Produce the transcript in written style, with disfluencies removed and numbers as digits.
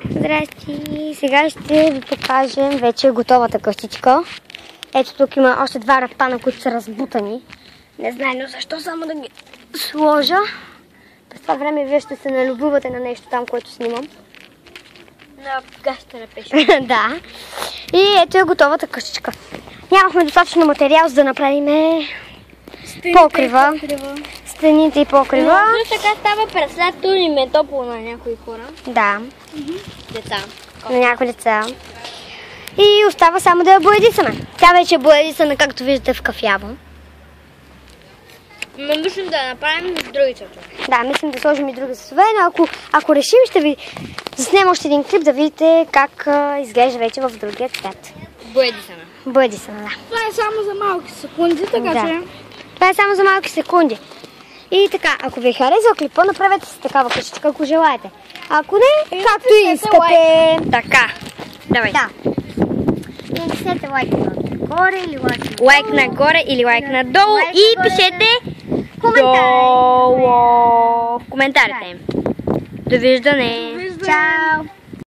Здрасти! Сега ще ви покажем вече готовата къщичка. Ето тук има още два рапана, които са разбутани. Не знам защо, само да ги сложа. През това време вие ще се налюбувате на нещо там, което снимам. На гащата на пешка. Да. И ето е готовата къщичка. Нямахме достатъчно материал, за да направим покрива. Стените и покрива. Но така става през лято и им е топло на някои хора. Да. Деца. На някои деца. И остава само да я боядисаме. Тя вече е боядисана, както виждате, в кафяво. Но мислим да направим други цветове. Да, мислим да сложим и други цветове, но ако решим, ще ви заснем още един клип да видите как изглежда вече в другия цвят. Боядисана. Боядисана, да. Това е само за малки секунди, така че... Това е само за малки секунди. И така, ако ви е харесал клипа, направете си такава къщичка, ако желаете. Ако не, както искате. Така. Давай. Да. И натиснете лайк нагоре или Лайк нагоре или лайк надолу и пишете коментари. в коментарите. Довиждане. Чао!